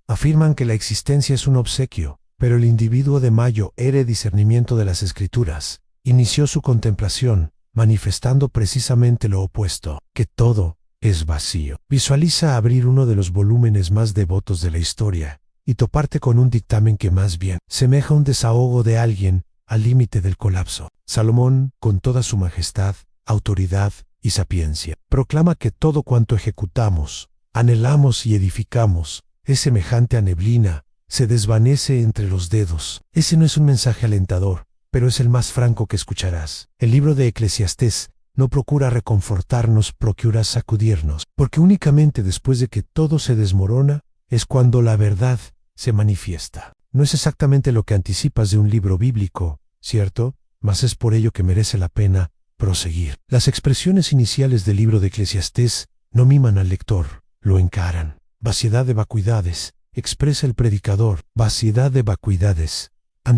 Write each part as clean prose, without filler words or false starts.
afirman que la existencia es un obsequio, pero el individuo de Mayo era discernimiento de las Escrituras. Inició su contemplación, manifestando precisamente lo opuesto, que todo es vacío. Visualiza abrir uno de los volúmenes más devotos de la historia y toparte con un dictamen que más bien semeja un desahogo de alguien al límite del colapso. Salomón, con toda su majestad, autoridad y sapiencia, proclama que todo cuanto ejecutamos, anhelamos y edificamos es semejante a neblina, se desvanece entre los dedos. Ese no es un mensaje alentador, pero es el más franco que escucharás. El libro de Eclesiastés no procura reconfortarnos, procura sacudirnos, porque únicamente después de que todo se desmorona es cuando la verdad se manifiesta. No es exactamente lo que anticipas de un libro bíblico, ¿cierto? Mas es por ello que merece la pena proseguir. Las expresiones iniciales del libro de Eclesiastés no miman al lector, lo encaran. Vaciedad de vacuidades, expresa el predicador, vaciedad de vacuidades.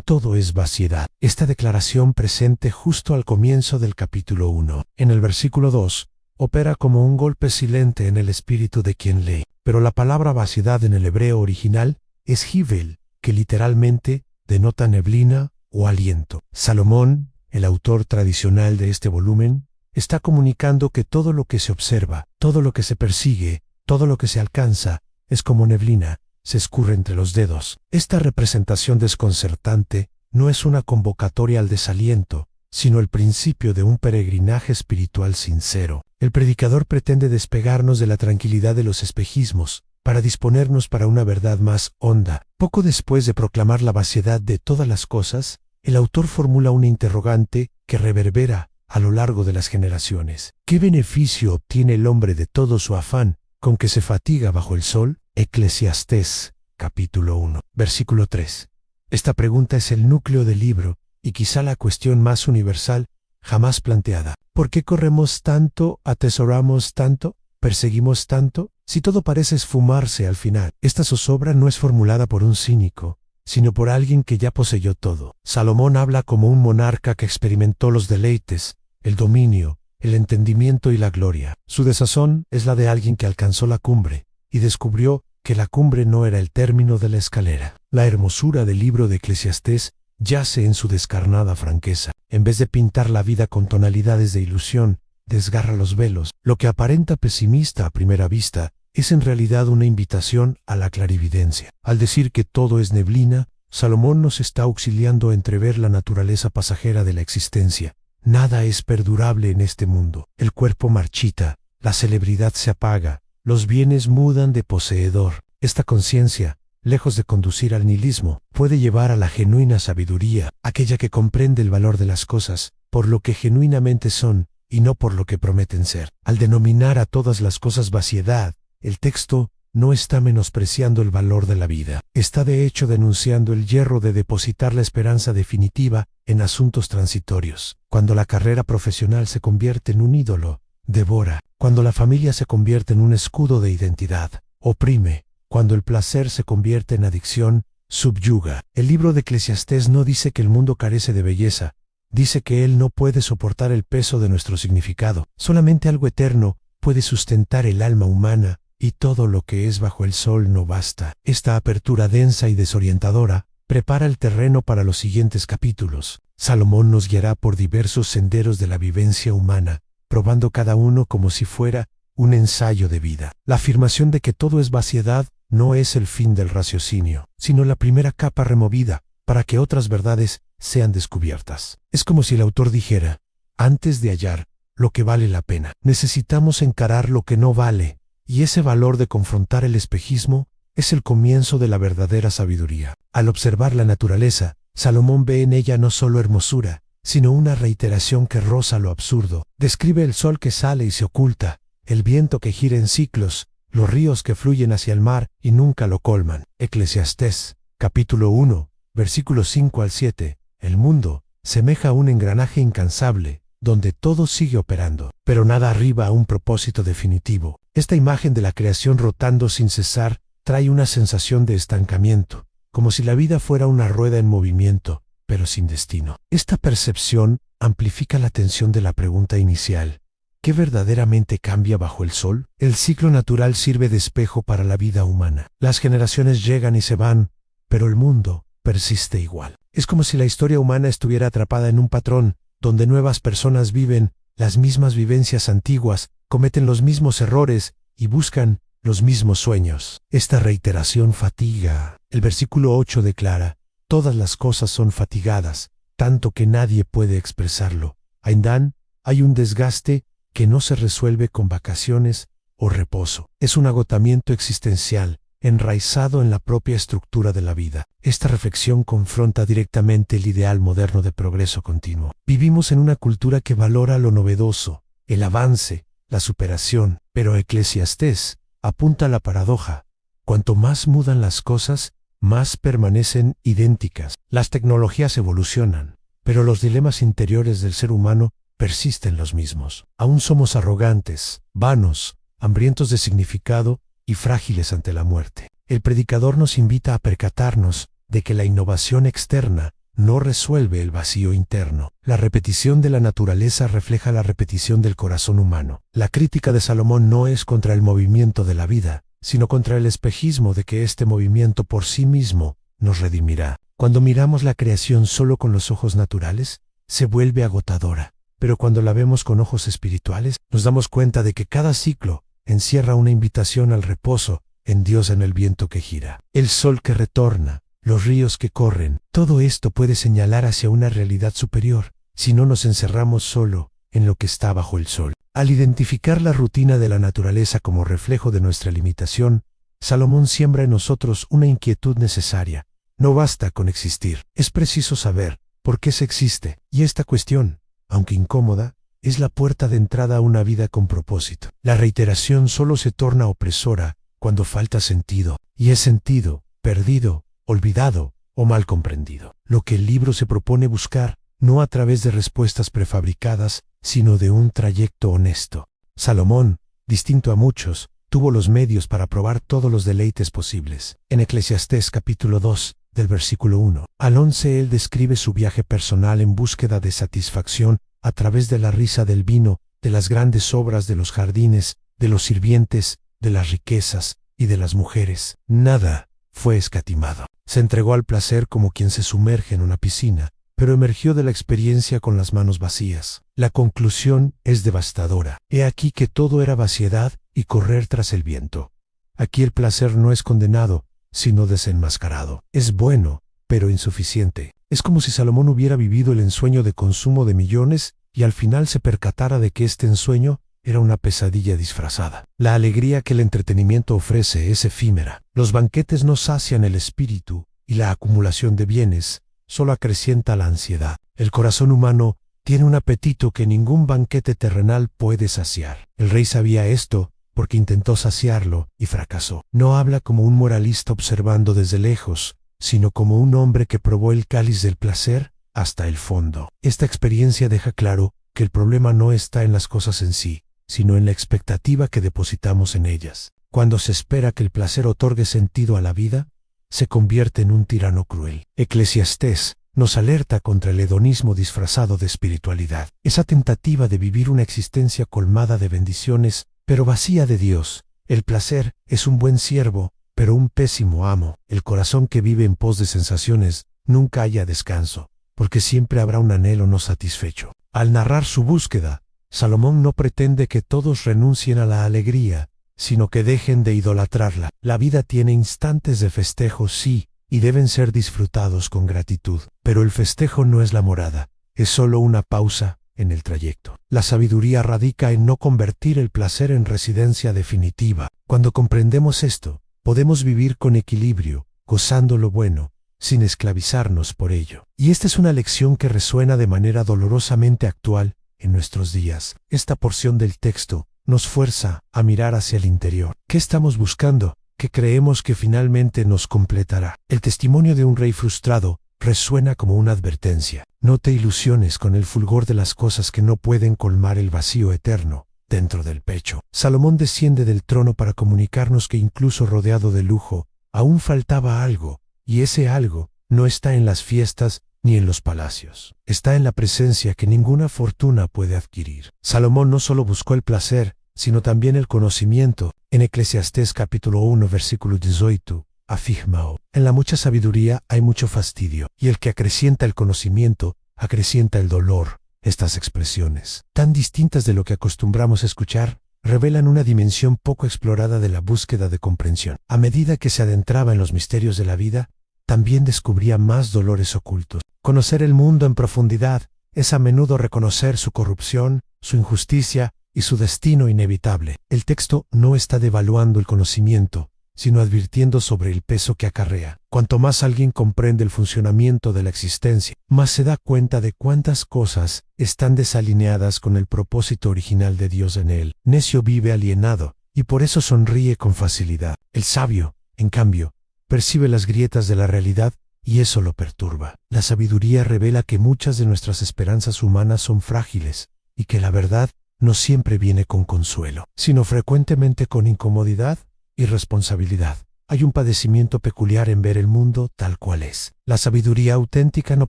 Todo es vaciedad. Esta declaración presente justo al comienzo del capítulo 1. En el versículo 2, opera como un golpe silente en el espíritu de quien lee. Pero la palabra vaciedad en el hebreo original es hivel, que literalmente denota neblina o aliento. Salomón, el autor tradicional de este volumen, está comunicando que todo lo que se observa, todo lo que se persigue, todo lo que se alcanza, es como neblina, se escurre entre los dedos. Esta representación desconcertante no es una convocatoria al desaliento, sino el principio de un peregrinaje espiritual sincero. El predicador pretende despegarnos de la tranquilidad de los espejismos, para disponernos para una verdad más honda. Poco después de proclamar la vaciedad de todas las cosas, el autor formula una interrogante que reverbera a lo largo de las generaciones. ¿Qué beneficio obtiene el hombre de todo su afán con que se fatiga bajo el sol? Eclesiastés, capítulo 1, versículo 3. Esta pregunta es el núcleo del libro y quizá la cuestión más universal jamás planteada. ¿Por qué corremos tanto, atesoramos tanto, perseguimos tanto, si todo parece esfumarse al final? Esta zozobra no es formulada por un cínico, sino por alguien que ya poseyó todo. Salomón habla como un monarca que experimentó los deleites, el dominio, el entendimiento y la gloria. Su desazón es la de alguien que alcanzó la cumbre y descubrió que la cumbre no era el término de la escalera. La hermosura del libro de Eclesiastés yace en su descarnada franqueza. En vez de pintar la vida con tonalidades de ilusión, desgarra los velos. Lo que aparenta pesimista a primera vista es en realidad una invitación a la clarividencia. Al decir que todo es neblina, Salomón nos está auxiliando a entrever la naturaleza pasajera de la existencia. Nada es perdurable en este mundo. El cuerpo marchita, la celebridad se apaga, los bienes mudan de poseedor. Esta conciencia, lejos de conducir al nihilismo, puede llevar a la genuina sabiduría, aquella que comprende el valor de las cosas por lo que genuinamente son y no por lo que prometen ser. Al denominar a todas las cosas vaciedad, el texto no está menospreciando el valor de la vida. Está de hecho denunciando el yerro de depositar la esperanza definitiva en asuntos transitorios. Cuando la carrera profesional se convierte en un ídolo, devora. Cuando la familia se convierte en un escudo de identidad, oprime. Cuando el placer se convierte en adicción, subyuga. El libro de Eclesiastés no dice que el mundo carece de belleza, dice que él no puede soportar el peso de nuestro significado. Solamente algo eterno puede sustentar el alma humana, y todo lo que es bajo el sol no basta. Esta apertura densa y desorientadora prepara el terreno para los siguientes capítulos. Salomón nos guiará por diversos senderos de la vivencia humana, probando cada uno como si fuera un ensayo de vida. La afirmación de que todo es vaciedad no es el fin del raciocinio, sino la primera capa removida para que otras verdades sean descubiertas. Es como si el autor dijera, antes de hallar lo que vale la pena, necesitamos encarar lo que no vale, y ese valor de confrontar el espejismo es el comienzo de la verdadera sabiduría. Al observar la naturaleza, Salomón ve en ella no solo hermosura, sino una reiteración que roza lo absurdo. Describe el sol que sale y se oculta, el viento que gira en ciclos, los ríos que fluyen hacia el mar y nunca lo colman. Eclesiastés, capítulo 1, versículos 5 al 7. El mundo semeja a un engranaje incansable, donde todo sigue operando, pero nada arriba a un propósito definitivo. Esta imagen de la creación rotando sin cesar trae una sensación de estancamiento, como si la vida fuera una rueda en movimiento, pero sin destino. Esta percepción amplifica la tensión de la pregunta inicial. ¿Qué verdaderamente cambia bajo el sol? El ciclo natural sirve de espejo para la vida humana. Las generaciones llegan y se van, pero el mundo persiste igual. Es como si la historia humana estuviera atrapada en un patrón, donde nuevas personas viven las mismas vivencias antiguas, cometen los mismos errores y buscan los mismos sueños. Esta reiteración fatiga. El versículo 8 declara: todas las cosas son fatigadas, tanto que nadie puede expresarlo. Aindan, hay un desgaste que no se resuelve con vacaciones o reposo. Es un agotamiento existencial, enraizado en la propia estructura de la vida. Esta reflexión confronta directamente el ideal moderno de progreso continuo. Vivimos en una cultura que valora lo novedoso, el avance, la superación, pero Eclesiastés apunta a la paradoja. Cuanto más mudan las cosas, más permanecen idénticas. Las tecnologías evolucionan, pero los dilemas interiores del ser humano persisten los mismos. Aún somos arrogantes, vanos, hambrientos de significado y frágiles ante la muerte. El predicador nos invita a percatarnos de que la innovación externa no resuelve el vacío interno. La repetición de la naturaleza refleja la repetición del corazón humano. La crítica de Salomón no es contra el movimiento de la vida, sino contra el espejismo de que este movimiento por sí mismo nos redimirá. Cuando miramos la creación solo con los ojos naturales, se vuelve agotadora. Pero cuando la vemos con ojos espirituales, nos damos cuenta de que cada ciclo encierra una invitación al reposo en Dios, en el viento que gira, el sol que retorna, los ríos que corren. Todo esto puede señalar hacia una realidad superior, si no nos encerramos solo en lo que está bajo el sol. Al identificar la rutina de la naturaleza como reflejo de nuestra limitación, Salomón siembra en nosotros una inquietud necesaria. No basta con existir, es preciso saber por qué se existe, y esta cuestión, aunque incómoda, es la puerta de entrada a una vida con propósito. La reiteración solo se torna opresora cuando falta sentido, y es sentido perdido, olvidado o mal comprendido. Lo que el libro se propone buscar, no a través de respuestas prefabricadas, sino de un trayecto honesto. Salomón, distinto a muchos, tuvo los medios para probar todos los deleites posibles. En Eclesiastés capítulo 2, del versículo 1 al 11, él describe su viaje personal en búsqueda de satisfacción a través de la risa del vino, de las grandes obras de los jardines, de los sirvientes, de las riquezas y de las mujeres. Nada fue escatimado. Se entregó al placer como quien se sumerge en una piscina, pero emergió de la experiencia con las manos vacías. La conclusión es devastadora. He aquí que todo era vaciedad y correr tras el viento. Aquí el placer no es condenado, sino desenmascarado. Es bueno, pero insuficiente. Es como si Salomón hubiera vivido el ensueño de consumo de millones y al final se percatara de que este ensueño era una pesadilla disfrazada. La alegría que el entretenimiento ofrece es efímera. Los banquetes no sacian el espíritu y la acumulación de bienes solo acrecienta la ansiedad. El corazón humano tiene un apetito que ningún banquete terrenal puede saciar. El rey sabía esto porque intentó saciarlo y fracasó. No habla como un moralista observando desde lejos, sino como un hombre que probó el cáliz del placer hasta el fondo. Esta experiencia deja claro que el problema no está en las cosas en sí, sino en la expectativa que depositamos en ellas. Cuando se espera que el placer otorgue sentido a la vida, se convierte en un tirano cruel. Eclesiastés nos alerta contra el hedonismo disfrazado de espiritualidad, esa tentativa de vivir una existencia colmada de bendiciones, pero vacía de Dios. El placer es un buen siervo, pero un pésimo amo. El corazón que vive en pos de sensaciones nunca halla descanso, porque siempre habrá un anhelo no satisfecho. Al narrar su búsqueda, Salomón no pretende que todos renuncien a la alegría, sino que dejen de idolatrarla. La vida tiene instantes de festejo, sí, y deben ser disfrutados con gratitud, pero el festejo no es la morada, es solo una pausa en el trayecto. La sabiduría radica en no convertir el placer en residencia definitiva. Cuando comprendemos esto, podemos vivir con equilibrio, gozando lo bueno, sin esclavizarnos por ello. Y esta es una lección que resuena de manera dolorosamente actual en nuestros días. Esta porción del texto nos fuerza a mirar hacia el interior. ¿Qué estamos buscando? ¿Qué creemos que finalmente nos completará? El testimonio de un rey frustrado resuena como una advertencia. No te ilusiones con el fulgor de las cosas que no pueden colmar el vacío eterno dentro del pecho. Salomón desciende del trono para comunicarnos que incluso rodeado de lujo, aún faltaba algo, y ese algo no está en las fiestas ni en los palacios. Está en la presencia que ninguna fortuna puede adquirir. Salomón no solo buscó el placer, sino también el conocimiento. En Eclesiastés capítulo 1, versículo 18, afirma: en la mucha sabiduría hay mucho fastidio, y el que acrecienta el conocimiento, acrecienta el dolor. Estas expresiones, tan distintas de lo que acostumbramos escuchar, revelan una dimensión poco explorada de la búsqueda de comprensión. A medida que se adentraba en los misterios de la vida, también descubría más dolores ocultos. Conocer el mundo en profundidad es a menudo reconocer su corrupción, su injusticia y su destino inevitable. El texto no está devaluando el conocimiento, sino advirtiendo sobre el peso que acarrea. Cuanto más alguien comprende el funcionamiento de la existencia, más se da cuenta de cuántas cosas están desalineadas con el propósito original de Dios en él. Necio vive alienado, y por eso sonríe con facilidad. El sabio, en cambio, percibe las grietas de la realidad, y eso lo perturba. La sabiduría revela que muchas de nuestras esperanzas humanas son frágiles, y que la verdad no siempre viene con consuelo, sino frecuentemente con incomodidad y responsabilidad. Hay un padecimiento peculiar en ver el mundo tal cual es. La sabiduría auténtica no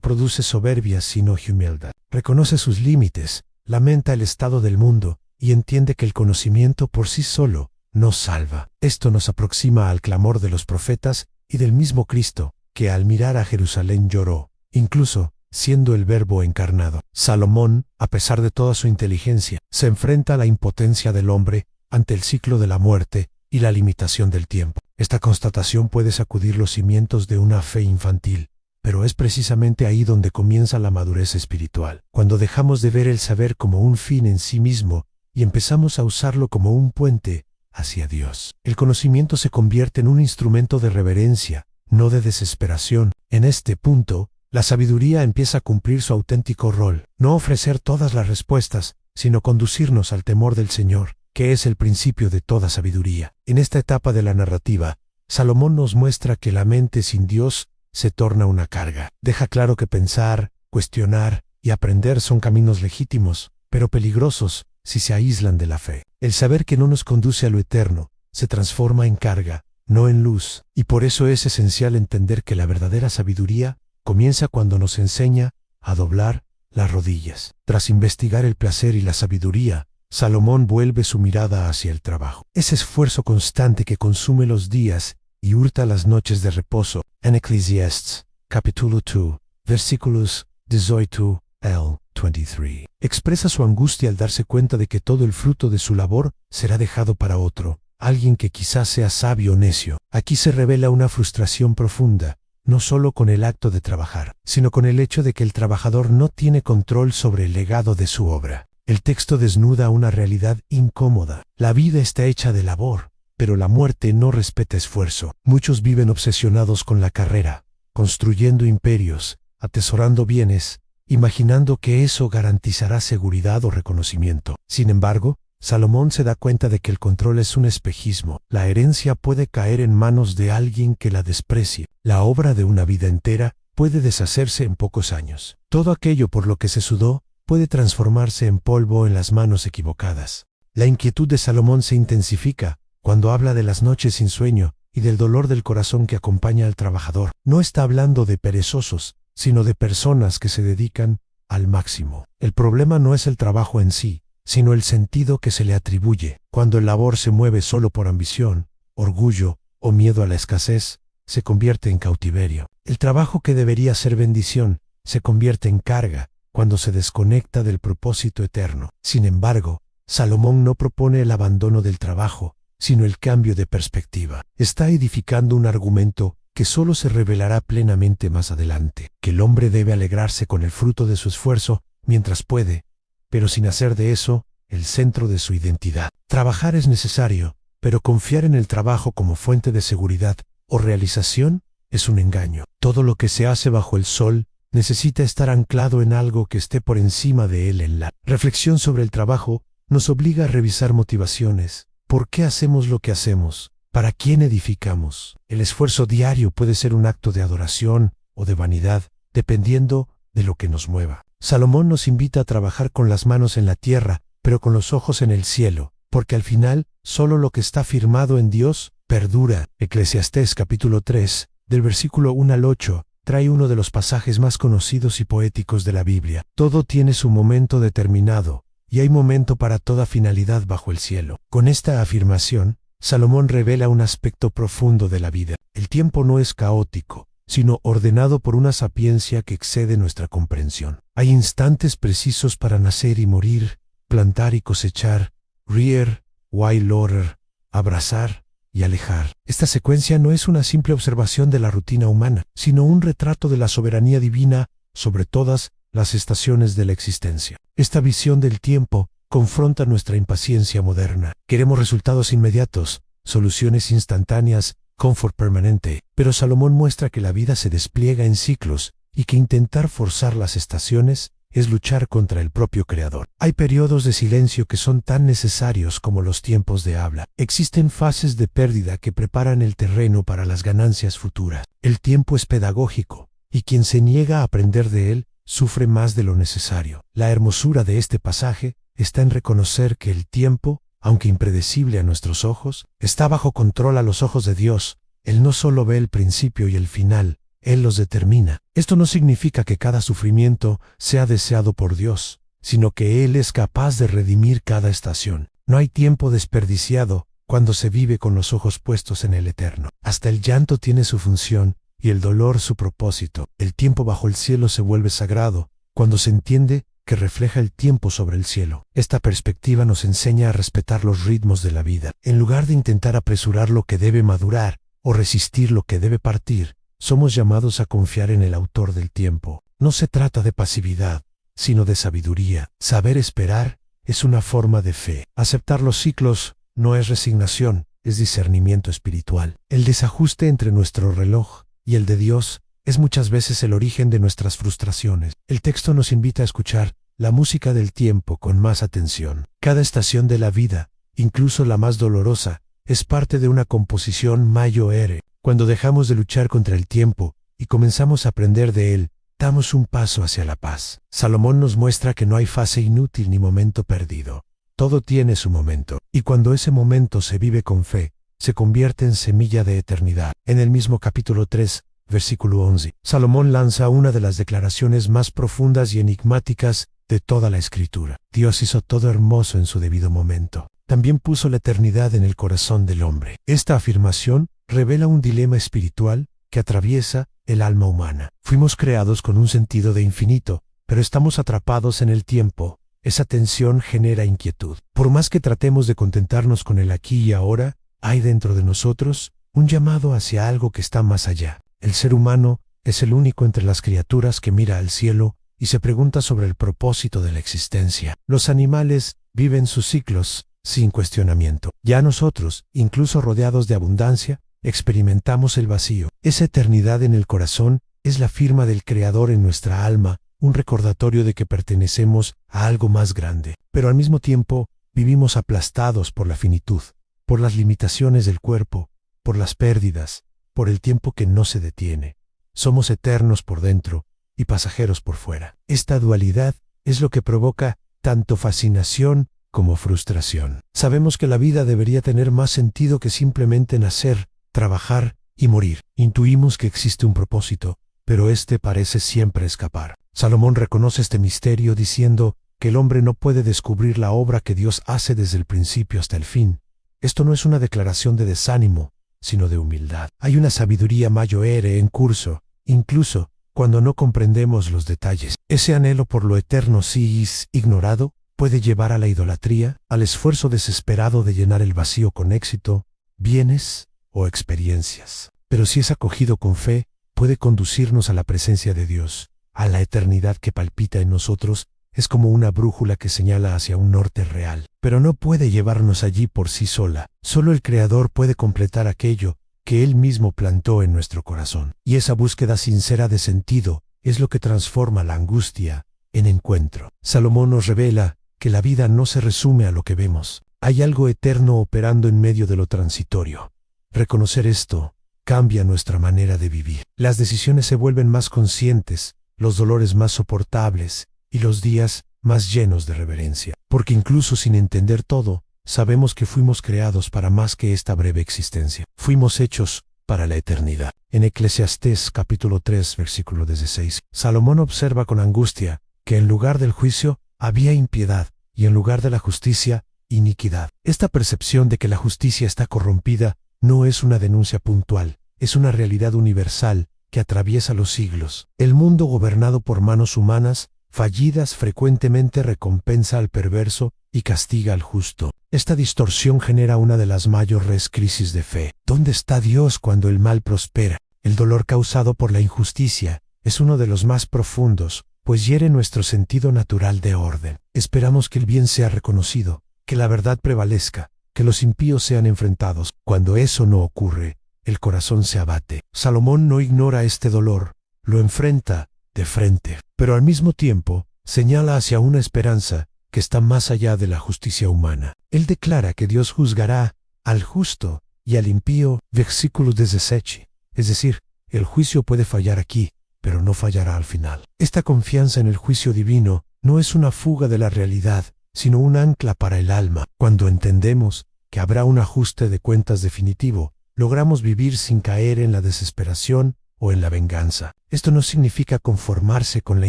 produce soberbia, sino humildad. Reconoce sus límites, lamenta el estado del mundo y entiende que el conocimiento por sí solo no salva. Esto nos aproxima al clamor de los profetas y del mismo Cristo, que al mirar a Jerusalén lloró, incluso siendo el Verbo encarnado. Salomón, a pesar de toda su inteligencia, se enfrenta a la impotencia del hombre ante el ciclo de la muerte y la limitación del tiempo. Esta constatación puede sacudir los cimientos de una fe infantil, pero es precisamente ahí donde comienza la madurez espiritual, cuando dejamos de ver el saber como un fin en sí mismo y empezamos a usarlo como un puente hacia Dios. El conocimiento se convierte en un instrumento de reverencia, no de desesperación. En este punto, la sabiduría empieza a cumplir su auténtico rol, no ofrecer todas las respuestas, sino conducirnos al temor del Señor, que es el principio de toda sabiduría. En esta etapa de la narrativa, Salomón nos muestra que la mente sin Dios se torna una carga. Deja claro que pensar, cuestionar y aprender son caminos legítimos, pero peligrosos si se aíslan de la fe. El saber que no nos conduce a lo eterno se transforma en carga, no en luz, y por eso es esencial entender que la verdadera sabiduría comienza cuando nos enseña a doblar las rodillas. Tras investigar el placer y la sabiduría, Salomón vuelve su mirada hacia el trabajo. Ese esfuerzo constante que consume los días y hurta las noches de reposo. En Eclesiastés, capítulo 2, versículos 18 al 23. Expresa su angustia al darse cuenta de que todo el fruto de su labor será dejado para otro, alguien que quizás sea sabio o necio. Aquí se revela una frustración profunda, no solo con el acto de trabajar, sino con el hecho de que el trabajador no tiene control sobre el legado de su obra. El texto desnuda una realidad incómoda. La vida está hecha de labor, pero la muerte no respeta esfuerzo. Muchos viven obsesionados con la carrera, construyendo imperios, atesorando bienes, imaginando que eso garantizará seguridad o reconocimiento. Sin embargo, Salomón se da cuenta de que el control es un espejismo. La herencia puede caer en manos de alguien que la desprecie. La obra de una vida entera puede deshacerse en pocos años. Todo aquello por lo que se sudó puede transformarse en polvo en las manos equivocadas. La inquietud de Salomón se intensifica cuando habla de las noches sin sueño y del dolor del corazón que acompaña al trabajador. No está hablando de perezosos, sino de personas que se dedican al máximo. El problema no es el trabajo en sí, sino el sentido que se le atribuye. Cuando el labor se mueve solo por ambición, orgullo o miedo a la escasez, se convierte en cautiverio. El trabajo que debería ser bendición se convierte en carga cuando se desconecta del propósito eterno. Sin embargo, Salomón no propone el abandono del trabajo, sino el cambio de perspectiva. Está edificando un argumento que solo se revelará plenamente más adelante, que el hombre debe alegrarse con el fruto de su esfuerzo mientras puede, pero sin hacer de eso el centro de su identidad. Trabajar es necesario, pero confiar en el trabajo como fuente de seguridad o realización es un engaño. Todo lo que se hace bajo el sol necesita estar anclado en algo que esté por encima de él. En la reflexión sobre el trabajo nos obliga a revisar motivaciones. ¿Por qué hacemos lo que hacemos? ¿Para quién edificamos? El esfuerzo diario puede ser un acto de adoración o de vanidad, dependiendo de lo que nos mueva. Salomón nos invita a trabajar con las manos en la tierra, pero con los ojos en el cielo, porque al final, solo lo que está firmado en Dios perdura. Eclesiastés capítulo 3, del versículo 1 al 8, trae uno de los pasajes más conocidos y poéticos de la Biblia. Todo tiene su momento determinado, y hay momento para toda finalidad bajo el cielo. Con esta afirmación, Salomón revela un aspecto profundo de la vida. El tiempo no es caótico, sino ordenado por una sapiencia que excede nuestra comprensión. Hay instantes precisos para nacer y morir, plantar y cosechar, rear, while order, abrazar y alejar. Esta secuencia no es una simple observación de la rutina humana, sino un retrato de la soberanía divina sobre todas las estaciones de la existencia. Esta visión del tiempo confronta nuestra impaciencia moderna. Queremos resultados inmediatos, soluciones instantáneas, confort permanente, pero Salomón muestra que la vida se despliega en ciclos y que intentar forzar las estaciones es luchar contra el propio Creador. Hay periodos de silencio que son tan necesarios como los tiempos de habla. Existen fases de pérdida que preparan el terreno para las ganancias futuras. El tiempo es pedagógico, y quien se niega a aprender de él sufre más de lo necesario. La hermosura de este pasaje está en reconocer que el tiempo, aunque impredecible a nuestros ojos, está bajo control a los ojos de Dios. Él no solo ve el principio y el final, Él los determina. Esto no significa que cada sufrimiento sea deseado por Dios, sino que Él es capaz de redimir cada estación. No hay tiempo desperdiciado cuando se vive con los ojos puestos en el eterno. Hasta el llanto tiene su función y el dolor su propósito. El tiempo bajo el cielo se vuelve sagrado cuando se entiende que refleja el tiempo sobre el cielo. Esta perspectiva nos enseña a respetar los ritmos de la vida. En lugar de intentar apresurar lo que debe madurar o resistir lo que debe partir, somos llamados a confiar en el autor del tiempo. No se trata de pasividad, sino de sabiduría. Saber esperar es una forma de fe. Aceptar los ciclos no es resignación, es discernimiento espiritual. El desajuste entre nuestro reloj y el de Dios es muchas veces el origen de nuestras frustraciones. El texto nos invita a escuchar la música del tiempo con más atención. Cada estación de la vida, incluso la más dolorosa, es parte de una composición mayor. Cuando dejamos de luchar contra el tiempo y comenzamos a aprender de él, damos un paso hacia la paz. Salomón nos muestra que no hay fase inútil ni momento perdido. Todo tiene su momento, y cuando ese momento se vive con fe, se convierte en semilla de eternidad. En el mismo capítulo 3, versículo 11, Salomón lanza una de las declaraciones más profundas y enigmáticas de toda la Escritura. Dios hizo todo hermoso en su debido momento. También puso la eternidad en el corazón del hombre. Esta afirmación revela un dilema espiritual que atraviesa el alma humana. Fuimos creados con un sentido de infinito, pero estamos atrapados en el tiempo. Esa tensión genera inquietud. Por más que tratemos de contentarnos con el aquí y ahora, hay dentro de nosotros un llamado hacia algo que está más allá. El ser humano es el único entre las criaturas que mira al cielo y se pregunta sobre el propósito de la existencia. Los animales viven sus ciclos sin cuestionamiento. Ya nosotros, incluso rodeados de abundancia, experimentamos el vacío. Esa eternidad en el corazón es la firma del Creador en nuestra alma, un recordatorio de que pertenecemos a algo más grande. Pero al mismo tiempo, vivimos aplastados por la finitud, por las limitaciones del cuerpo, por las pérdidas, por el tiempo que no se detiene. Somos eternos por dentro y pasajeros por fuera. Esta dualidad es lo que provoca tanto fascinación como frustración. Sabemos que la vida debería tener más sentido que simplemente nacer, trabajar y morir. Intuimos que existe un propósito, pero este parece siempre escapar. Salomón reconoce este misterio diciendo que el hombre no puede descubrir la obra que Dios hace desde el principio hasta el fin. Esto no es una declaración de desánimo, sino de humildad. Hay una sabiduría mayor en curso, incluso cuando no comprendemos los detalles. Ese anhelo por lo eterno, si es ignorado, puede llevar a la idolatría, al esfuerzo desesperado de llenar el vacío con éxito, bienes o experiencias. Pero si es acogido con fe, puede conducirnos a la presencia de Dios, a la eternidad que palpita en nosotros. Es como una brújula que señala hacia un norte real, pero no puede llevarnos allí por sí sola. Solo el Creador puede completar aquello que Él mismo plantó en nuestro corazón. Y esa búsqueda sincera de sentido es lo que transforma la angustia en encuentro. Salomón nos revela que la vida no se resume a lo que vemos. Hay algo eterno operando en medio de lo transitorio. Reconocer esto cambia nuestra manera de vivir. Las decisiones se vuelven más conscientes, los dolores más soportables y los días más llenos de reverencia. Porque incluso sin entender todo, sabemos que fuimos creados para más que esta breve existencia. Fuimos hechos para la eternidad. En Eclesiastés capítulo 3, versículo 16, Salomón observa con angustia que en lugar del juicio había impiedad y en lugar de la justicia, iniquidad. Esta percepción de que la justicia está corrompida no es una denuncia puntual, es una realidad universal que atraviesa los siglos. El mundo gobernado por manos humanas, fallidas, frecuentemente recompensa al perverso y castiga al justo. Esta distorsión genera una de las mayores crisis de fe. ¿Dónde está Dios cuando el mal prospera? El dolor causado por la injusticia es uno de los más profundos, pues hiere nuestro sentido natural de orden. Esperamos que el bien sea reconocido, que la verdad prevalezca, que los impíos sean enfrentados. Cuando eso no ocurre, el corazón se abate. Salomón no ignora este dolor, lo enfrenta de frente, pero al mismo tiempo señala hacia una esperanza que está más allá de la justicia humana. Él declara que Dios juzgará al justo y al impío, versículo 17. Es decir, el juicio puede fallar aquí, pero no fallará al final. Esta confianza en el juicio divino no es una fuga de la realidad, sino un ancla para el alma. Cuando entendemos que habrá un ajuste de cuentas definitivo, logramos vivir sin caer en la desesperación o en la venganza. Esto no significa conformarse con la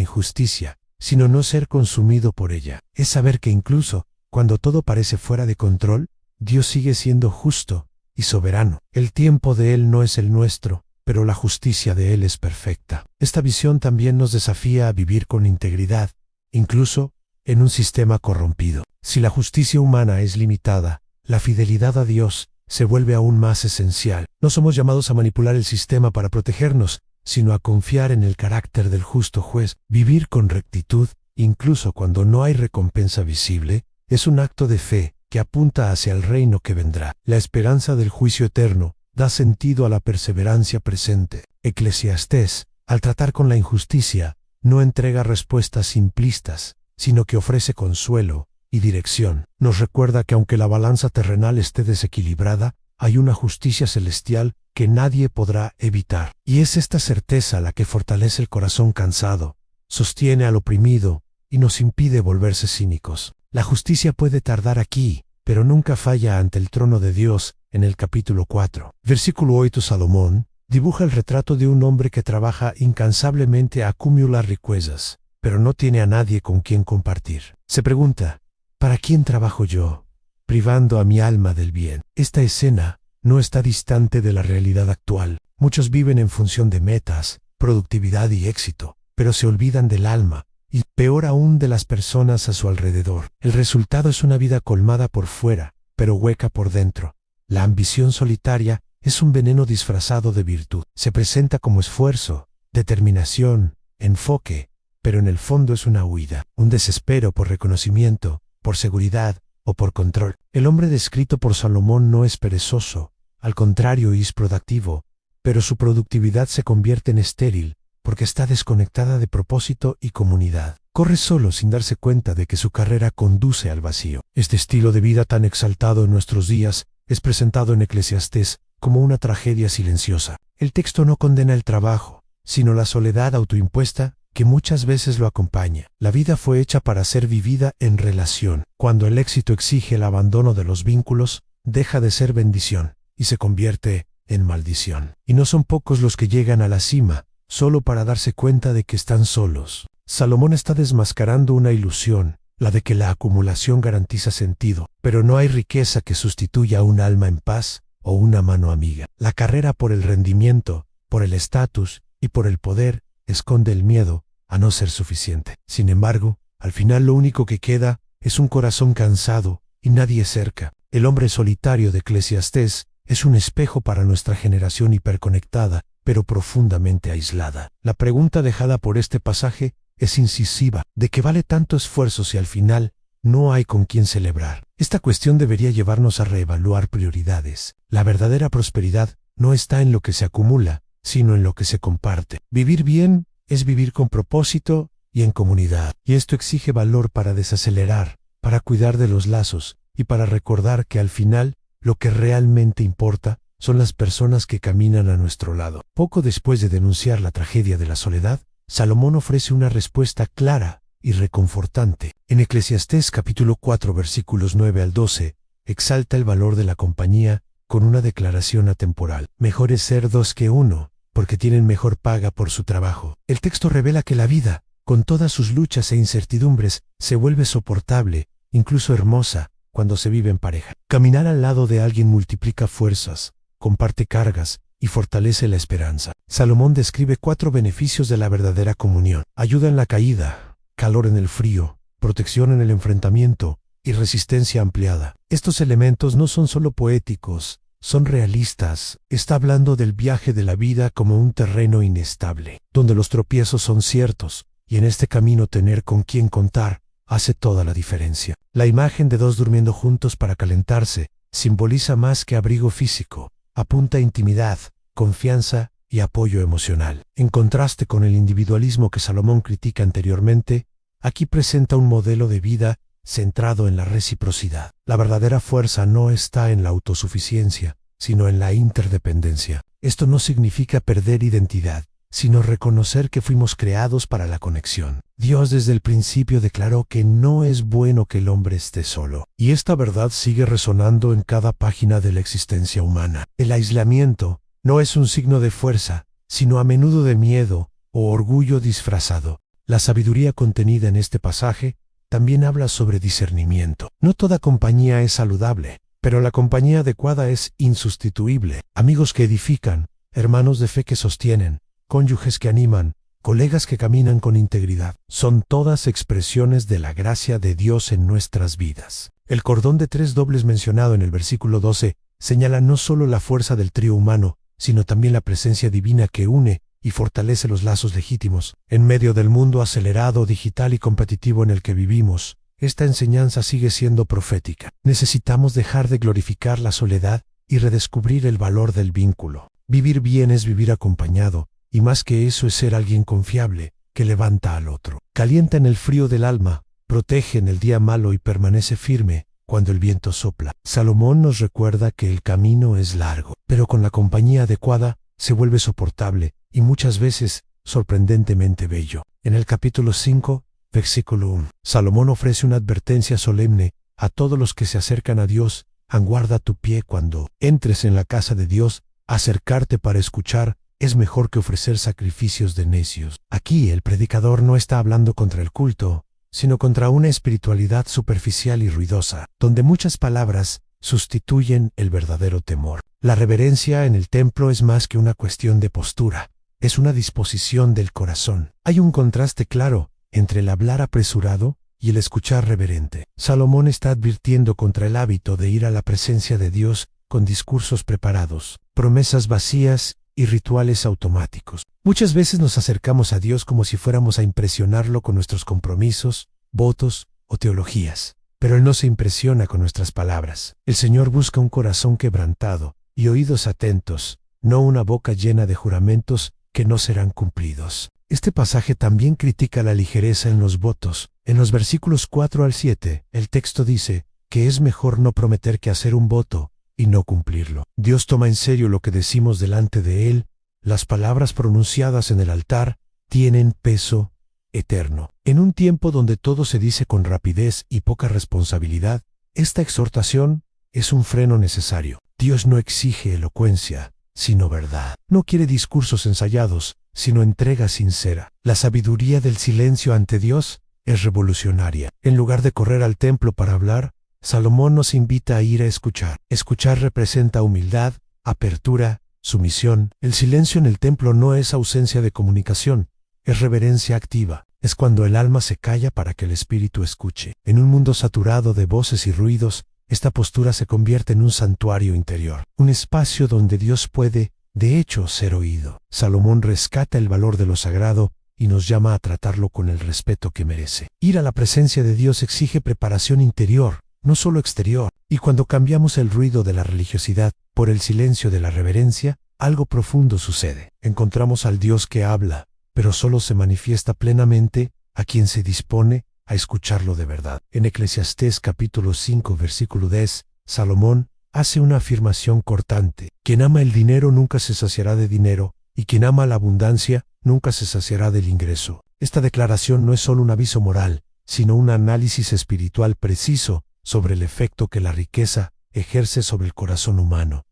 injusticia, sino no ser consumido por ella. Es saber que incluso cuando todo parece fuera de control, Dios sigue siendo justo y soberano. El tiempo de Él no es el nuestro, pero la justicia de Él es perfecta. Esta visión también nos desafía a vivir con integridad, incluso en un sistema corrompido. Si la justicia humana es limitada, la fidelidad a Dios se vuelve aún más esencial. No somos llamados a manipular el sistema para protegernos, sino a confiar en el carácter del justo juez. Vivir con rectitud, incluso cuando no hay recompensa visible, es un acto de fe que apunta hacia el reino que vendrá. La esperanza del juicio eterno da sentido a la perseverancia presente. Eclesiastés, al tratar con la injusticia, no entrega respuestas simplistas, sino que ofrece consuelo y dirección. Nos recuerda que aunque la balanza terrenal esté desequilibrada, hay una justicia celestial que nadie podrá evitar. Y es esta certeza la que fortalece el corazón cansado, sostiene al oprimido y nos impide volverse cínicos. La justicia puede tardar aquí, pero nunca falla ante el trono de Dios. En el capítulo 4, versículo 8, Salomón dibuja el retrato de un hombre que trabaja incansablemente a acumular riquezas, pero no tiene a nadie con quien compartir. Se pregunta, ¿para quién trabajo yo, privando a mi alma del bien? Esta escena no está distante de la realidad actual. Muchos viven en función de metas, productividad y éxito, pero se olvidan del alma, y peor aún de las personas a su alrededor. El resultado es una vida colmada por fuera, pero hueca por dentro. La ambición solitaria es un veneno disfrazado de virtud. Se presenta como esfuerzo, determinación, enfoque, pero en el fondo es una huida, un desespero por reconocimiento, por seguridad o por control. El hombre descrito por Salomón no es perezoso, al contrario es productivo, pero su productividad se convierte en estéril porque está desconectada de propósito y comunidad. Corre solo sin darse cuenta de que su carrera conduce al vacío. Este estilo de vida tan exaltado en nuestros días es presentado en Eclesiastés como una tragedia silenciosa. El texto no condena el trabajo, sino la soledad autoimpuesta que muchas veces lo acompaña. La vida fue hecha para ser vivida en relación. Cuando el éxito exige el abandono de los vínculos, deja de ser bendición y se convierte en maldición. Y no son pocos los que llegan a la cima, solo para darse cuenta de que están solos. Salomón está desmascarando una ilusión, la de que la acumulación garantiza sentido, pero no hay riqueza que sustituya un alma en paz o una mano amiga. La carrera por el rendimiento, por el estatus y por el poder esconde el miedo a no ser suficiente. Sin embargo, al final lo único que queda es un corazón cansado y nadie cerca. El hombre solitario de Eclesiastés es un espejo para nuestra generación hiperconectada, pero profundamente aislada. La pregunta dejada por este pasaje es incisiva. ¿De qué vale tanto esfuerzo si al final no hay con quien celebrar? Esta cuestión debería llevarnos a reevaluar prioridades. La verdadera prosperidad no está en lo que se acumula, sino en lo que se comparte. Vivir bien es vivir con propósito y en comunidad. Y esto exige valor para desacelerar, para cuidar de los lazos y para recordar que al final lo que realmente importa son las personas que caminan a nuestro lado. Poco después de denunciar la tragedia de la soledad, Salomón ofrece una respuesta clara y reconfortante. En Eclesiastés capítulo 4 versículos 9 al 12, exalta el valor de la compañía con una declaración atemporal. Mejor es ser dos que uno, porque tienen mejor paga por su trabajo. El texto revela que la vida, con todas sus luchas e incertidumbres, se vuelve soportable, incluso hermosa, cuando se vive en pareja. Caminar al lado de alguien multiplica fuerzas, comparte cargas y fortalece la esperanza. Salomón describe 4 beneficios de la verdadera comunión: ayuda en la caída, calor en el frío, protección en el enfrentamiento y resistencia ampliada. Estos elementos no son solo poéticos, son realistas. Está hablando del viaje de la vida como un terreno inestable, donde los tropiezos son ciertos, y en este camino tener con quién contar hace toda la diferencia. La imagen de 2 durmiendo juntos para calentarse simboliza más que abrigo físico, apunta a intimidad, confianza y apoyo emocional. En contraste con el individualismo que Salomón critica anteriormente, aquí presenta un modelo de vida centrado en la reciprocidad. La verdadera fuerza no está en la autosuficiencia, sino en la interdependencia. Esto no significa perder identidad, sino reconocer que fuimos creados para la conexión. Dios desde el principio declaró que no es bueno que el hombre esté solo, y esta verdad sigue resonando en cada página de la existencia humana. El aislamiento no es un signo de fuerza, sino a menudo de miedo o orgullo disfrazado. La sabiduría contenida en este pasaje también habla sobre discernimiento. No toda compañía es saludable, pero la compañía adecuada es insustituible. Amigos que edifican, hermanos de fe que sostienen, cónyuges que animan, colegas que caminan con integridad, son todas expresiones de la gracia de Dios en nuestras vidas. El cordón de 3 dobles mencionado en el versículo 12 señala no solo la fuerza del trío humano, sino también la presencia divina que une y fortalece los lazos legítimos. En medio del mundo acelerado, digital y competitivo en el que vivimos, esta enseñanza sigue siendo profética. Necesitamos dejar de glorificar la soledad y redescubrir el valor del vínculo. Vivir bien es vivir acompañado, y más que eso es ser alguien confiable, que levanta al otro. Calienta en el frío del alma, protege en el día malo y permanece firme cuando el viento sopla. Salomón nos recuerda que el camino es largo, pero con la compañía adecuada se vuelve soportable y muchas veces sorprendentemente bello. En el capítulo 5, versículo 1, Salomón ofrece una advertencia solemne a todos los que se acercan a Dios: guarda tu pie cuando entres en la casa de Dios. Acercarte para escuchar es mejor que ofrecer sacrificios de necios. Aquí el predicador no está hablando contra el culto, sino contra una espiritualidad superficial y ruidosa, donde muchas palabras sustituyen el verdadero temor. La reverencia en el templo es más que una cuestión de postura, es una disposición del corazón. Hay un contraste claro entre el hablar apresurado y el escuchar reverente. Salomón está advirtiendo contra el hábito de ir a la presencia de Dios con discursos preparados, promesas vacías y rituales automáticos. Muchas veces nos acercamos a Dios como si fuéramos a impresionarlo con nuestros compromisos, votos o teologías, pero Él no se impresiona con nuestras palabras. El Señor busca un corazón quebrantado y oídos atentos, no una boca llena de juramentos que no serán cumplidos. Este pasaje también critica la ligereza en los votos. En los versículos 4 al 7, el texto dice que es mejor no prometer que hacer un voto y no cumplirlo. Dios toma en serio lo que decimos delante de Él. Las palabras pronunciadas en el altar tienen peso eterno. En un tiempo donde todo se dice con rapidez y poca responsabilidad, esta exhortación es un freno necesario. Dios no exige elocuencia, sino verdad. No quiere discursos ensayados, sino entrega sincera. La sabiduría del silencio ante Dios es revolucionaria. En lugar de correr al templo para hablar, Salomón nos invita a ir a escuchar. Escuchar representa humildad, apertura, sumisión. El silencio en el templo no es ausencia de comunicación, es reverencia activa. Es cuando el alma se calla para que el espíritu escuche. En un mundo saturado de voces y ruidos, esta postura se convierte en un santuario interior, un espacio donde Dios puede, de hecho, ser oído. Salomón rescata el valor de lo sagrado y nos llama a tratarlo con el respeto que merece. Ir a la presencia de Dios exige preparación interior, no solo exterior. Y cuando cambiamos el ruido de la religiosidad por el silencio de la reverencia, algo profundo sucede. Encontramos al Dios que habla, pero solo se manifiesta plenamente a quien se dispone a escucharlo de verdad. En Eclesiastés capítulo 5 versículo 10, Salomón hace una afirmación cortante: quien ama el dinero nunca se saciará de dinero, y quien ama la abundancia nunca se saciará del ingreso. Esta declaración no es solo un aviso moral, sino un análisis espiritual preciso sobre el efecto que la riqueza ejerce sobre el corazón humano.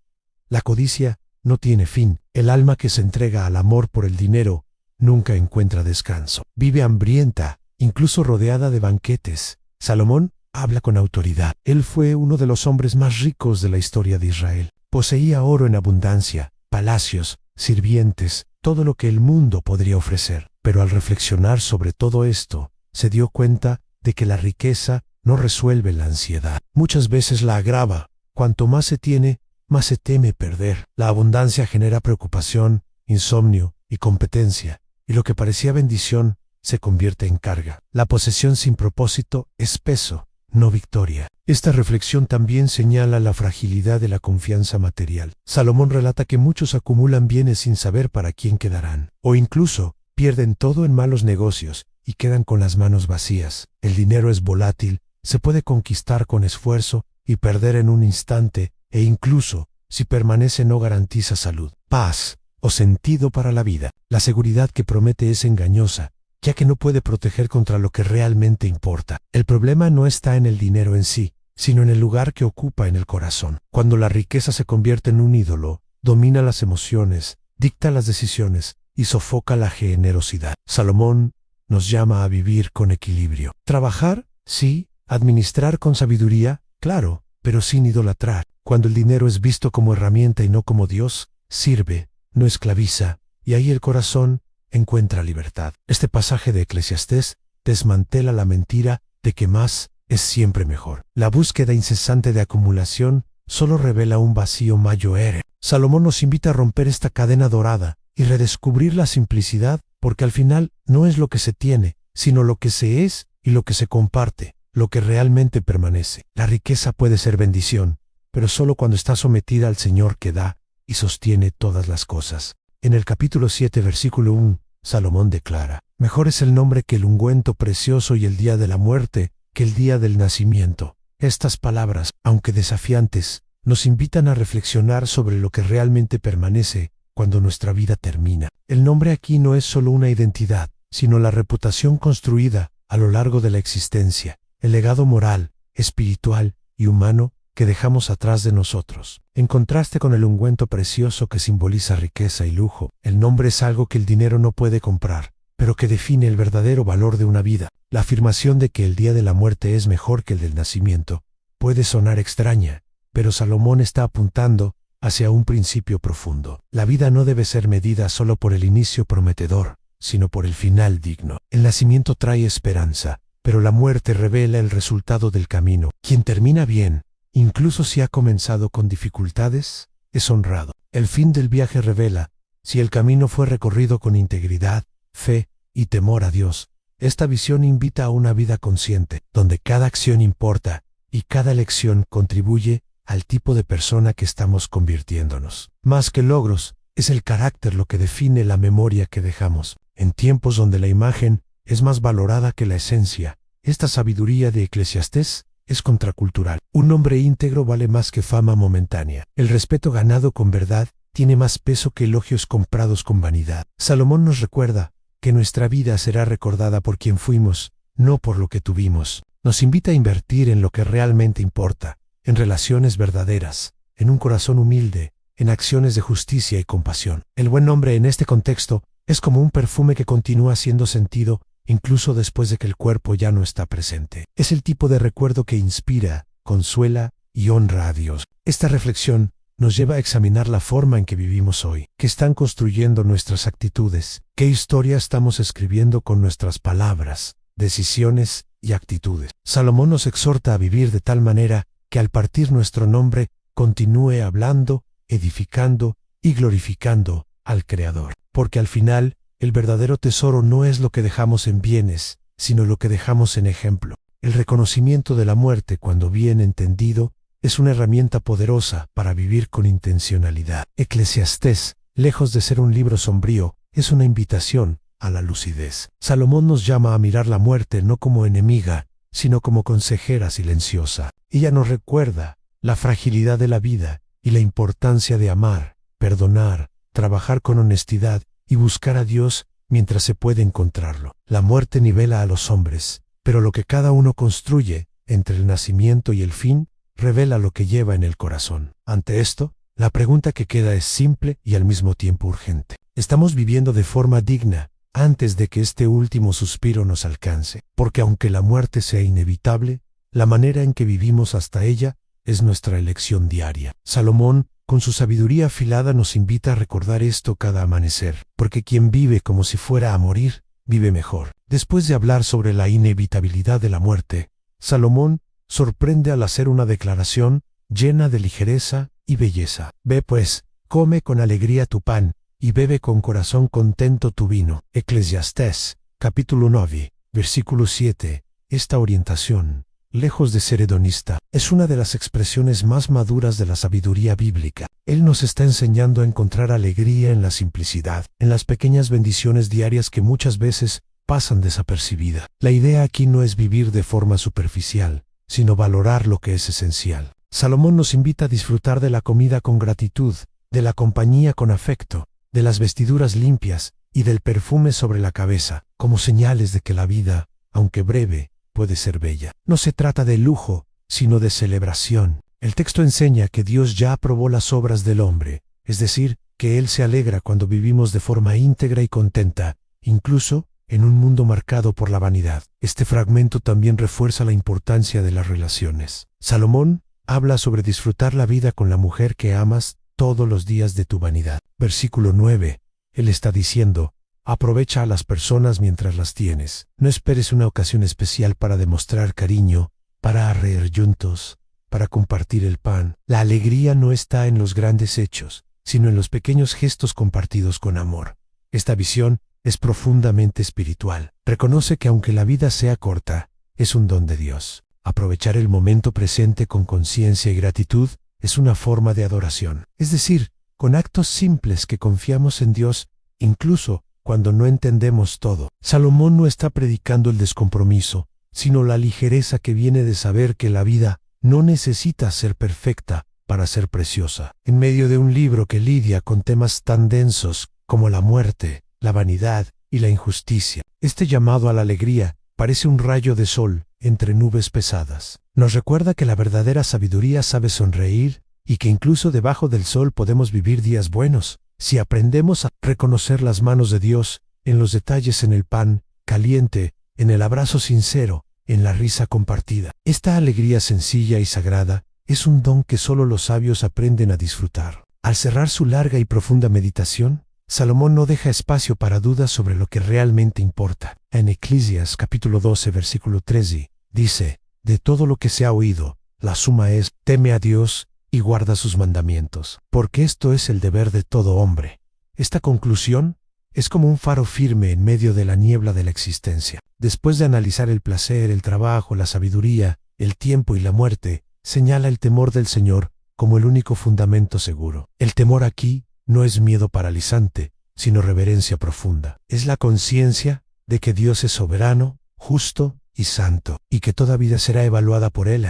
La codicia no tiene fin. El alma que se entrega al amor por el dinero nunca encuentra descanso. Vive hambrienta, incluso rodeada de banquetes. Salomón habla con autoridad. Él fue uno de los hombres más ricos de la historia de Israel. Poseía oro en abundancia, palacios, sirvientes, todo lo que el mundo podría ofrecer. Pero al reflexionar sobre todo esto, se dio cuenta de que la riqueza no resuelve la ansiedad. Muchas veces la agrava. Cuanto más se tiene, más se teme perder. La abundancia genera preocupación, insomnio y competencia, y lo que parecía bendición se convierte en carga. La posesión sin propósito es peso, no victoria. Esta reflexión también señala la fragilidad de la confianza material. Salomón relata que muchos acumulan bienes sin saber para quién quedarán, o incluso pierden todo en malos negocios y quedan con las manos vacías. El dinero es volátil, se puede conquistar con esfuerzo y perder en un instante, e incluso, si permanece, no garantiza salud, paz o sentido para la vida. La seguridad que promete es engañosa, ya que no puede proteger contra lo que realmente importa. El problema no está en el dinero en sí, sino en el lugar que ocupa en el corazón. Cuando la riqueza se convierte en un ídolo, domina las emociones, dicta las decisiones y sofoca la generosidad. Salomón nos llama a vivir con equilibrio. Trabajar, sí, administrar con sabiduría, claro, pero sin idolatrar. Cuando el dinero es visto como herramienta y no como Dios, sirve, no esclaviza, y ahí el corazón encuentra libertad. Este pasaje de Eclesiastés desmantela la mentira de que más es siempre mejor. La búsqueda incesante de acumulación solo revela un vacío mayor. Salomón nos invita a romper esta cadena dorada y redescubrir la simplicidad, porque al final no es lo que se tiene, sino lo que se es y lo que se comparte, lo que realmente permanece. La riqueza puede ser bendición, pero solo cuando está sometida al Señor que da y sostiene todas las cosas. En el capítulo 7, versículo 1, Salomón declara: mejor es el nombre que el ungüento precioso y el día de la muerte que el día del nacimiento. Estas palabras, aunque desafiantes, nos invitan a reflexionar sobre lo que realmente permanece cuando nuestra vida termina. El nombre aquí no es solo una identidad, sino la reputación construida a lo largo de la existencia, el legado moral, espiritual y humano que dejamos atrás de nosotros. En contraste con el ungüento precioso que simboliza riqueza y lujo, el nombre es algo que el dinero no puede comprar, pero que define el verdadero valor de una vida. La afirmación de que el día de la muerte es mejor que el del nacimiento puede sonar extraña, pero Salomón está apuntando hacia un principio profundo. La vida no debe ser medida solo por el inicio prometedor, sino por el final digno. El nacimiento trae esperanza, pero la muerte revela el resultado del camino. Quien termina bien, incluso si ha comenzado con dificultades, es honrado. El fin del viaje revela si el camino fue recorrido con integridad, fe y temor a Dios. Esta visión invita a una vida consciente, donde cada acción importa y cada elección contribuye al tipo de persona que estamos convirtiéndonos. Más que logros, es el carácter lo que define la memoria que dejamos. En tiempos donde la imagen es más valorada que la esencia, esta sabiduría de Eclesiastés es contracultural. Un hombre íntegro vale más que fama momentánea. El respeto ganado con verdad tiene más peso que elogios comprados con vanidad. Salomón nos recuerda que nuestra vida será recordada por quien fuimos, no por lo que tuvimos. Nos invita a invertir en lo que realmente importa, en relaciones verdaderas, en un corazón humilde, en acciones de justicia y compasión. El buen nombre en este contexto es como un perfume que continúa siendo sentido incluso después de que el cuerpo ya no está presente. Es el tipo de recuerdo que inspira, consuela y honra a Dios. Esta reflexión nos lleva a examinar la forma en que vivimos hoy. ¿Qué están construyendo nuestras actitudes? ¿Qué historia estamos escribiendo con nuestras palabras, decisiones y actitudes? Salomón nos exhorta a vivir de tal manera que al partir nuestro nombre continúe hablando, edificando y glorificando al Creador. Porque al final, el verdadero tesoro no es lo que dejamos en bienes, sino lo que dejamos en ejemplo. El reconocimiento de la muerte, cuando bien entendido, es una herramienta poderosa para vivir con intencionalidad. Eclesiastés, lejos de ser un libro sombrío, es una invitación a la lucidez. Salomón nos llama a mirar la muerte no como enemiga, sino como consejera silenciosa. Ella nos recuerda la fragilidad de la vida y la importancia de amar, perdonar, trabajar con honestidad y buscar a Dios mientras se puede encontrarlo. La muerte nivela a los hombres, pero lo que cada uno construye entre el nacimiento y el fin revela lo que lleva en el corazón. Ante esto, La pregunta que queda es simple y al mismo tiempo urgente. ¿Estamos viviendo de forma digna antes de que este último suspiro nos alcance? Porque aunque la muerte sea inevitable, la manera en que vivimos hasta ella es nuestra elección diaria. Salomón, con su sabiduría afilada, nos invita a recordar esto cada amanecer, porque quien vive como si fuera a morir, vive mejor. Después de hablar sobre la inevitabilidad de la muerte, Salomón sorprende al hacer una declaración llena de ligereza y belleza. Ve pues, come con alegría tu pan, y bebe con corazón contento tu vino. Eclesiastés, capítulo 9, versículo 7. Esta orientación, lejos de ser hedonista, es una de las expresiones más maduras de la sabiduría bíblica. Él nos está enseñando a encontrar alegría en la simplicidad, en las pequeñas bendiciones diarias que muchas veces pasan desapercibidas. La idea aquí no es vivir de forma superficial, sino valorar lo que es esencial. Salomón nos invita a disfrutar de la comida con gratitud, de la compañía con afecto, de las vestiduras limpias y del perfume sobre la cabeza, como señales de que la vida, aunque breve, puede ser bella. No se trata de lujo, sino de celebración. El texto enseña que Dios ya aprobó las obras del hombre, es decir, que Él se alegra cuando vivimos de forma íntegra y contenta, incluso en un mundo marcado por la vanidad. Este fragmento también refuerza la importancia de las relaciones. Salomón habla sobre disfrutar la vida con la mujer que amas todos los días de tu vanidad. Versículo 9. Él está diciendo: aprovecha a las personas mientras las tienes. No esperes una ocasión especial para demostrar cariño, para reír juntos, para compartir el pan. La alegría no está en los grandes hechos, sino en los pequeños gestos compartidos con amor. Esta visión es profundamente espiritual. Reconoce que aunque la vida sea corta, es un don de Dios. Aprovechar el momento presente con conciencia y gratitud es una forma de adoración. Es decir, con actos simples que confiamos en Dios, incluso cuando no entendemos todo. Salomón no está predicando el descompromiso, sino la ligereza que viene de saber que la vida no necesita ser perfecta para ser preciosa. En medio de un libro que lidia con temas tan densos como la muerte, la vanidad y la injusticia, este llamado a la alegría parece un rayo de sol entre nubes pesadas. Nos recuerda que la verdadera sabiduría sabe sonreír y que incluso debajo del sol podemos vivir días buenos, si aprendemos a reconocer las manos de Dios en los detalles, en el pan caliente, en el abrazo sincero, en la risa compartida. Esta alegría sencilla y sagrada es un don que solo los sabios aprenden a disfrutar. Al cerrar su larga y profunda meditación, Salomón no deja espacio para dudas sobre lo que realmente importa. En Eclesiastés capítulo 12, versículo 13, dice: de todo lo que se ha oído, la suma es: teme a Dios y guarda sus mandamientos, porque esto es el deber de todo hombre. Esta conclusión es como un faro firme en medio de la niebla de la existencia. Después de analizar el placer, el trabajo, la sabiduría, el tiempo y la muerte, señala el temor del Señor como el único fundamento seguro. El temor aquí no es miedo paralizante, sino reverencia profunda. Es la conciencia de que Dios es soberano, justo y santo, y que toda vida será evaluada por Él.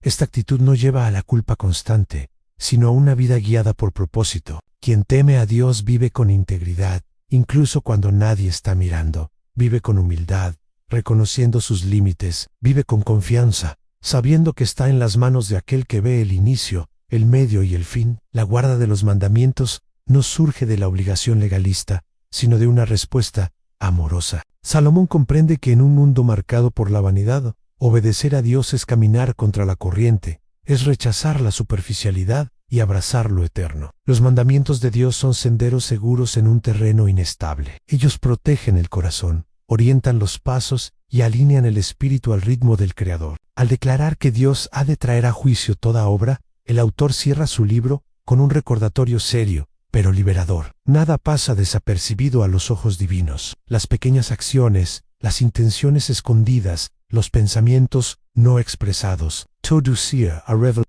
Esta actitud no lleva a la culpa constante, sino a una vida guiada por propósito. Quien teme a Dios vive con integridad, incluso cuando nadie está mirando. Vive con humildad, reconociendo sus límites. Vive con confianza, sabiendo que está en las manos de aquel que ve el inicio, el medio y el fin. La guarda de los mandamientos no surge de la obligación legalista, sino de una respuesta amorosa. Salomón comprende que en un mundo marcado por la vanidad, obedecer a Dios es caminar contra la corriente, es rechazar la superficialidad y abrazar lo eterno. Los mandamientos de Dios son senderos seguros en un terreno inestable. Ellos protegen el corazón, orientan los pasos y alinean el espíritu al ritmo del Creador. Al declarar que Dios ha de traer a juicio toda obra, el autor cierra su libro con un recordatorio serio, pero liberador. Nada pasa desapercibido a los ojos divinos. Las pequeñas acciones, las intenciones escondidas, los pensamientos no expresados.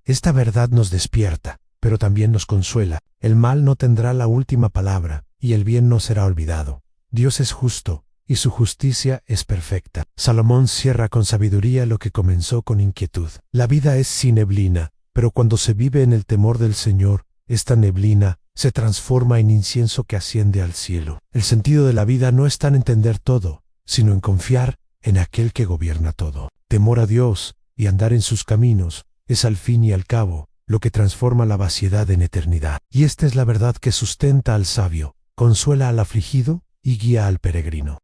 Esta verdad nos despierta, pero también nos consuela. El mal no tendrá la última palabra, y el bien no será olvidado. Dios es justo, y su justicia es perfecta. Salomón cierra con sabiduría lo que comenzó con inquietud. La vida es sin neblina, pero cuando se vive en el temor del Señor, esta neblina se transforma en incienso que asciende al cielo. El sentido de la vida no está en entender todo, sino en confiar en aquel que gobierna todo. Temor a Dios y andar en sus caminos es al fin y al cabo lo que transforma la vaciedad en eternidad. Y esta es la verdad que sustenta al sabio, consuela al afligido y guía al peregrino.